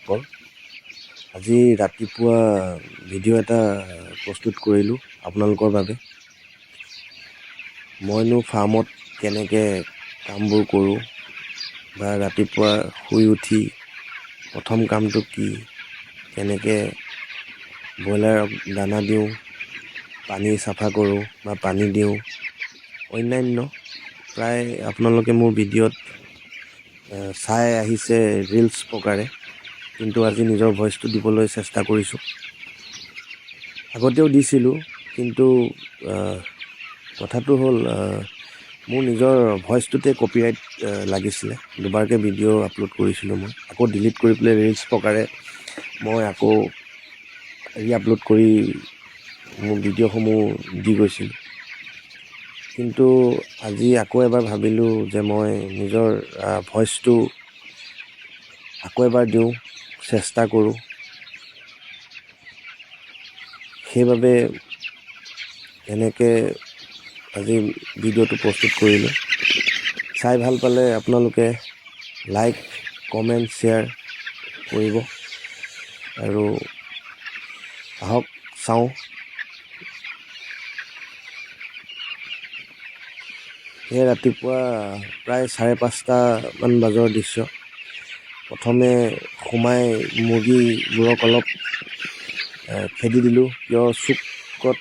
কল। আজি ৰাতিপুৱা ভিডিঅ' এটা প্ৰস্তুত কৰিলোঁ আপোনালোকৰ বাবে। মইনো ফাৰ্মত কেনেকৈ কামবোৰ কৰোঁ বা ৰাতিপুৱা শুই উঠি প্ৰথম কামটো কি, কেনেকৈ ব্ৰইলাৰক দানা দিওঁ, পানী চাফা কৰোঁ বা পানী দিওঁ, অন্যান্য প্ৰায় আপোনালোকে মোৰ ভিডিঅ'ত চাই আহিছে ৰিলছ প্ৰকাৰে, কিন্তু আজি নিজৰ ভইচটো দিবলৈ চেষ্টা কৰিছোঁ। আগতেও দিছিলোঁ, কিন্তু কথাটো হ'ল মোৰ নিজৰ ভইচটোতে কপিৰাইট লাগিছিলে। দুবাৰকৈ ভিডিঅ' আপলোড কৰিছিলোঁ মই, আকৌ ডিলিট কৰি পেলাই ৰিলছ প্ৰকাৰে মই আকৌ ৰি-আপলোড কৰি মোৰ ভিডিঅ'সমূহ দি গৈছিলোঁ। কিন্তু আজি আকৌ এবাৰ ভাবিলোঁ যে মই নিজৰ ভইচটো আকৌ এবাৰ দিওঁ, চেষ্টা কৰোঁ। সেইবাবে এনেকৈ আজি ভিডিঅ'টো প্ৰস্তুত কৰিলোঁ। চাই ভাল পালে আপোনালোকে লাইক, কমেণ্ট, শ্বেয়াৰ কৰিব। আৰু আহক চাওঁ। সেয়ে ৰাতিপুৱা প্ৰায় 5:30মান বজাৰ দৃশ্য। প্ৰথমে সোমাই মুৰ্গীবোৰক অলপ খেদি দিলোঁ, কিয় চুকত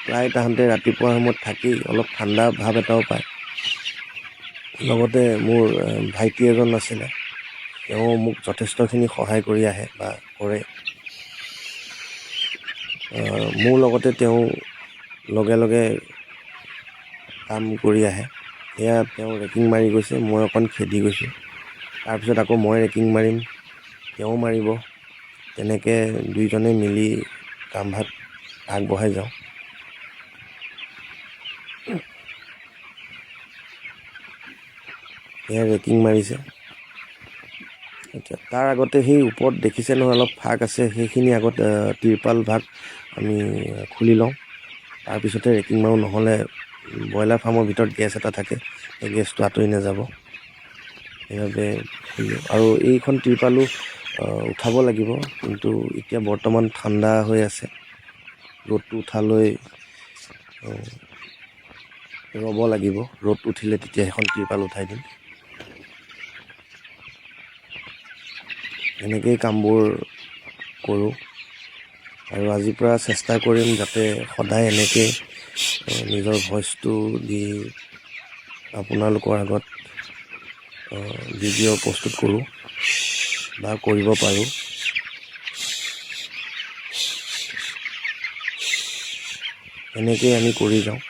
প্ৰায় তাহাঁতে ৰাতিপুৱা সময়ত থাকি অলপ ঠাণ্ডা ভাৱ এটাও পায়। লগতে মোৰ ভাইটি এজন আছিলে, তেওঁ মোক যথেষ্টখিনি সহায় কৰি আহে বা কৰে। মোৰ লগতে তেওঁ লগে লগে কাম কৰি আহে। এয়া তেওঁ ৰেকিং মাৰি গৈছে, মই অকণ খেদি গৈছোঁ। তাৰপিছত আকৌ মই ৰেকিং মাৰিম, তেওঁ মাৰিব। তেনেকৈ দুইজনে মিলি কামভাগ আগবঢ়াই যাওঁ। এয়া ৰেকিং মাৰিছে। এতিয়া তাৰ আগতে সেই ওপৰত দেখিছে নহয় অলপ ফাঁক আছে, সেইখিনি আগত তিৰপাল ভাগ আমি খুলি লওঁ, তাৰপিছতে ৰেকিং মাৰোঁ। নহ'লে ব্ৰইলাৰ ফাৰ্মৰ ভিতৰত গেছ এটা থাকে, সেই গেছটো আঁতৰি নাযাব। সেইবাবে আৰু এইখন তিৰপালো উঠাব লাগিব, কিন্তু এতিয়া বৰ্তমান ঠাণ্ডা হৈ আছে। ৰ'দটো উঠালৈ ৰ'ব লাগিব। ৰ'দ উঠিলে তেতিয়া সেইখন তিৰপাল উঠাই দিম। এনেকেই কামবোৰ কৰোঁ আৰু আজিৰ পৰা চেষ্টা কৰিম যাতে সদায় এনেকৈ নিজৰ ভইচটো দি আপোনালোকৰ আগত ভিডিঅ' প্ৰস্তুত কৰোঁ বা কৰিব পাৰোঁ। এনেকেই আমি কৰি যাওঁ।